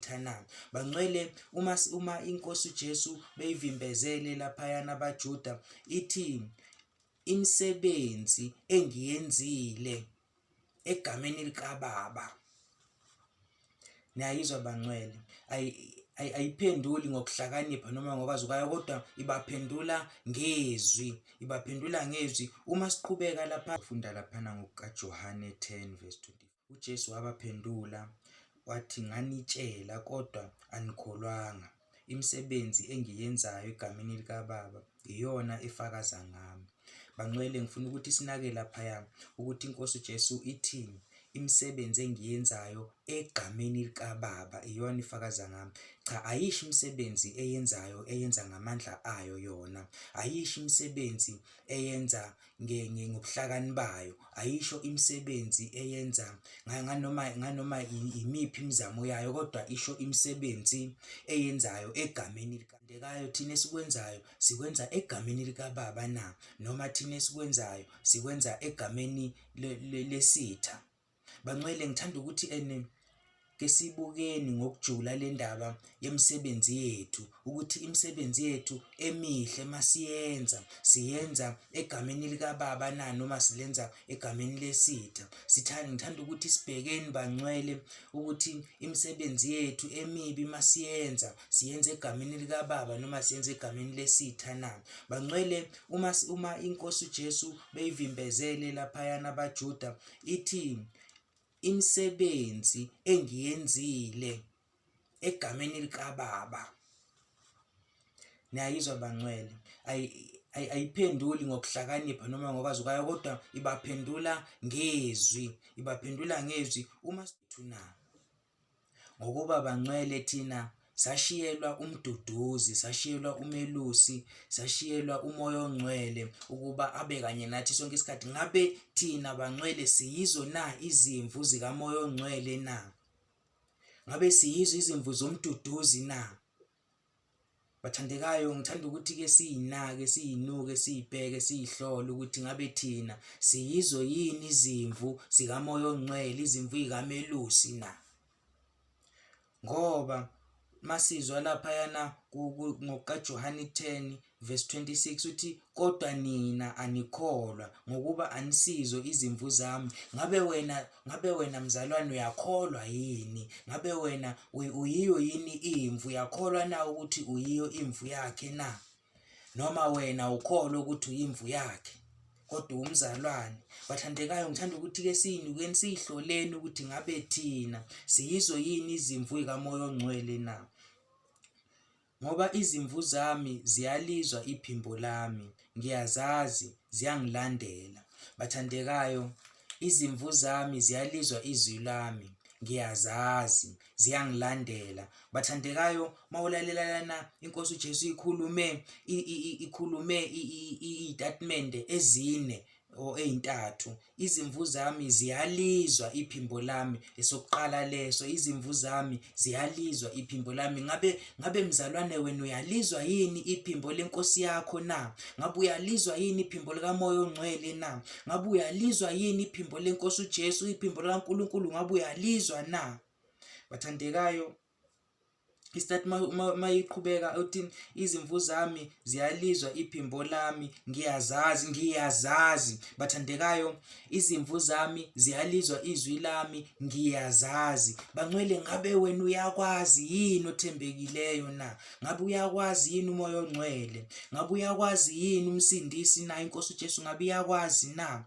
lesitha na. Bangcwele uma inkosi uJesu beyivimbezele laphayana abaJuda ithi imisebenzi engiyenzile egameni likaBaba. Niyayizwa bangcwele, ayiphenduli ngokuhlakanipha noma ngokwazi kwayo, kodwa ibaphendula ngezwi. Uma siqhubeka lapha ufunda laphana ngokaJohane 10:20, uJesu wabaphendula wathi, nganitshela kodwa anikholwanga. Imisebenzi engiyenzayo egameni likaBaba iyona efakaza ngami. Bangcwele, ngifuna ukuthi sinake laphaya ukuthi inkosi uJesu ithi imisebenzi engiyenzayo egameni likaBaba iyona ifakaza ngami. Cha, ayisho imisebenzi eyenza ngamandla ayo yona, ayisho imisebenzi eyenza ngobuhlakani bayo, ayisho imisebenzi eyenza nganoma imiphi imizamo yayo, kodwa isho imisebenzi eyenzayo egameni likaBaba. Thina esikwenzayo sikwenza egameni likaBaba na, noma thina esikwenzayo sikwenza egameni lesitha. Bangcwele, ngithanda ukuthi ke sibukeni ngokujula le ndaba yemisebenzi yethu, ukuthi imisebenzi yethu emihle siyenza egameni likaBaba na, noma silenza egameni lesitha. Ngithanda ukuthi sibhekeni bangcwele ukuthi imisebenzi yethu emibi siyenza egameni likaBaba noma siyenza egameni lesitha na. Bangcwele, uma inkosi uJesu beyivimbezele laphayana abaJuda ithi imisebenzi engiyenzile egameni likaBaba. Niyayizwa bangcwele, ayiphenduli ngokuhlakanipha noma ngokwazi kwayo, kodwa ibaphendula ngezwi. Uma sithuna ngokuba bangcwele, thina sashiyelwa umduduzi, sashiyelwa uMelusi, sashiyelwa umoya ongcwele ukuba abe kanye nathi sonke isikhathi. Ngabe thina bangcwele siyizo na izimvu zikamoya ongcwele na? Ngabe siyizo izimvu zomduduzi na? Bathandekayo, ngithanda ukuthi ke siyinake, siyinuke, siyibheke, siyihlole ukuthi ngabe thina siyizo yini izimvu zikamoya ongcwele, izimvu zikaMelusi na? Ngoba masizwa laphayana ngokaJohane 10:26 uthi, kodwa nina anikholwa ngokuba anisizo izimvu zami. Ngabe wena mzalwane uyakholwa yini? Ngabe wena uyiyo yini imvu? Uyakholwa na ukuthi uyiyo imvu yakhe na? Noma wena ukholwa ukuthi uyimvu yakhe kodwa umzalwane? Bathandekayo, ngithanda ukuthi ke siyinukeni, siyihloleni ukuthi ngabe thina siyizo yini izimvu zikamoya ongcwele na. Ngoba izimvu zami ziyalizwa iphimbo lami, ngiyazazi ziyangilandela. Bathandekayo, izimvu zami ziyalizwa izwi lami, ngiyazazi ziyangilandela. Bathandekayo, mawulalela lana inkosi uJesu ikhulume iy'tatimende ezine or ey'ntathu. Izimvu zami ziyalizwa iphimbo lami. Esokuqala leso, izimvu zami ziyalizwa iphimbo lami. Ngabe mzalwane, wena uyalizwa yini iphimbo lenkosi yakho na? Ngabe uyalizwa yini iphimbo likamoya ongcwele na? Ngabe uyalizwa yini iphimbo lenkosi uJesu, iphimbo likaNkulunkulu? Ngabe uyalizwa na? Bathandekayo, isithathu mayiqhubeka uthi izimvu zami ziyalizwa iphimbo lami, ngiyazazi. Bathandekayo, izimvu zami ziyalizwa izwi lami, ngiyazazi. Bangcwele, ngabe wena uyakwazi yini othembekileyo na? Ngabe uyakwazi yini umoya ongcwele? Ngabe uyakwazi yini umsindisi na, inkosi uJesu? Ngabe uyakwazi na?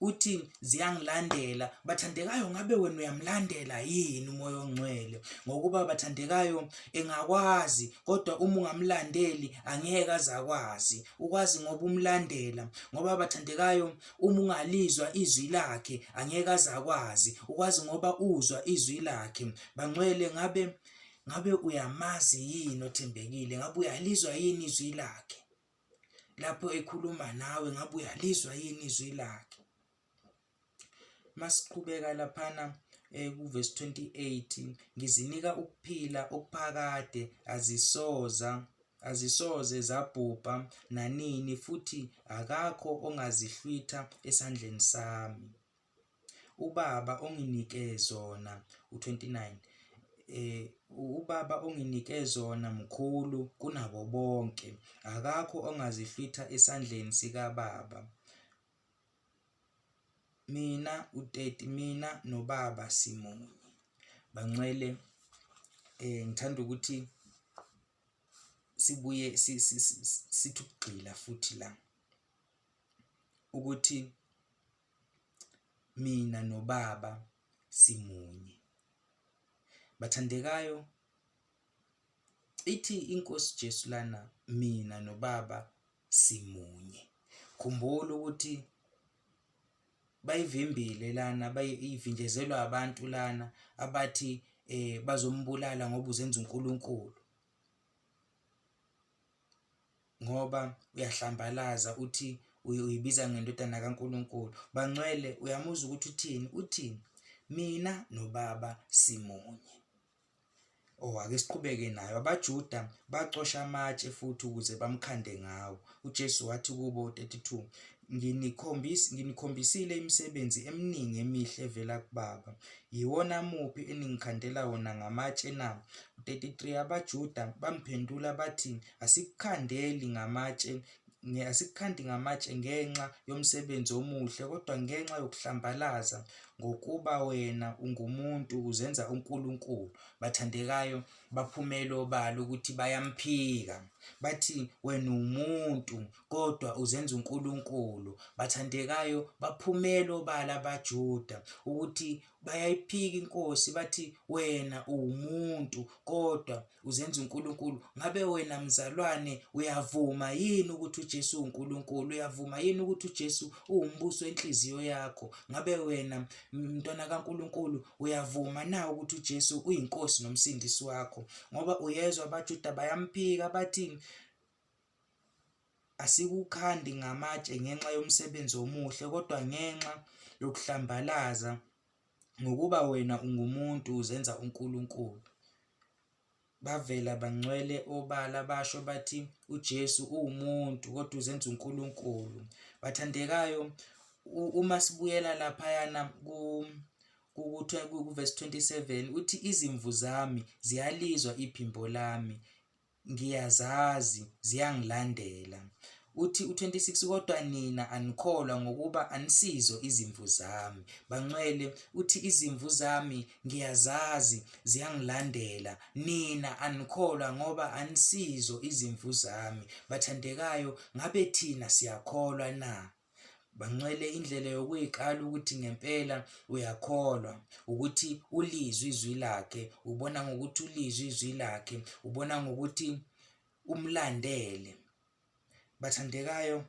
Uthi ziyangilandela. Bathandekayo, ngabe wena uyamlandela yini umoya ongcwele? Ngokuba bathandekayo, engakwazi kodwa uma ungamlandeli angeke azakwazi. Ukwazi ngoba umlandela. Ngoba bathandekayo, uma ungalizwa izwi lakhe angeke azakwazi. Ukwazi ngoba uzwa izwi lakhe. Bangcwele, ngabe uyamazi yini othembekile? Ngabe uyalizwa yini izwi lakhe lapho ekhuluma nawe? Ngabe uyalizwa yini izwi lakhe? Masiqhubeka laphana kuverse 28, ngizinika ukuphila okuphakade, azisoze zabhubha nanini, futhi akakho ongazihlwitha esandleni sami. UBaba onginike zona, u29, ubaba onginike zona mkhulu kunabo bonke, akakho ongazihlwitha esandleni sikababa. Mina uteti, mina nobaba simunye. Bangcwele, ngithanda ukuthi sibuye sithi ukugxila futhi la ukuthi mina nobaba simunye. Bathandekayo, ithi iNkosi Jesu lana mina nobaba simunye. Khumbula ukuthi bayivimbile lana, bayivinjezelwa abantu lana abathi bazombulala ngoba uzenza uNkulunkulu, ngoba uyahlambalaza uthi uyibiza ngendodana kaNkulunkulu. Bangcwele, uyamuzwa ukuthi uthini? Uthini? Mina nobaba simunye. Ake siqhubeke nayo. AbaJuda bacosha amatshe futhi ukuze bamkhande ngawo. uJesu wathi kubo 32, nginikhombisile imisebenzi eminingi emihle evela kuBaba. Yiwona muphi eningikhandela wona ngamatshe na? 33, AbaJuda bamphendula bathi, asikukhandi ngamatshe ngenxa yomsebenzi omuhle, kodwa ngenxa yokuhlambalaza, ngokuba wena ungumuntu uzenza uNkulunkulu. Bathandekayo, baphumela obala ukuthi bayamphika, bathi wena umuntu kodwa uzenza uNkulunkulu. Bathandekayo, baphumela obala abaJuda ukuthi bayayiphika iNkosi, bathi wena uwumuntu kodwa uzenza uNkulunkulu. Ngabe wena mzalwane uyavuma yini ukuthi uJesu uNkulunkulu? Uyavuma yini ukuthi uJesu uwumbuso wenhliziyo yakho? Ngabe wena mntwana kaNkulunkulu uyavuma na ukuthi uJesu uyinkosi nomsindisi wakho? Ngoba uyezwa abaJuda bayamphika bathi, asikukhandi ngamatshe ngenxa yomsebenzi omuhle, kodwa ngenxa yokuhlambalaza, ngokuba wena ungumuntu uzenza uNkulunkulu. Bavela bangcwele obala basho bathi uJesu uwumuntu kodwa uzenza uNkulunkulu. Bathandekayo, uma sibuyela laphayana ku-verse 27 uthi izimvu zami ziyalizwa iphimbo lami, ngiyazazi ziyangilandela. Uthi u-26, kodwa nina anikholwa ngokuba anisizo izimvu zami. Bangcwele, uthi izimvu zami ngiyazazi ziyangilandela, nina anikholwa ngoba anisizo izimvu zami. Bathandekayo, ngabe thina siyakholwa na? Bangcwele, indlela yokuyikala ukuthi ngempela uyakholwa ukuthi ulizwe izwi lakhe, ubona ngokuthi ulizwe izwi lakhe, ubona ngokuthi umlandele. Bathandekayo,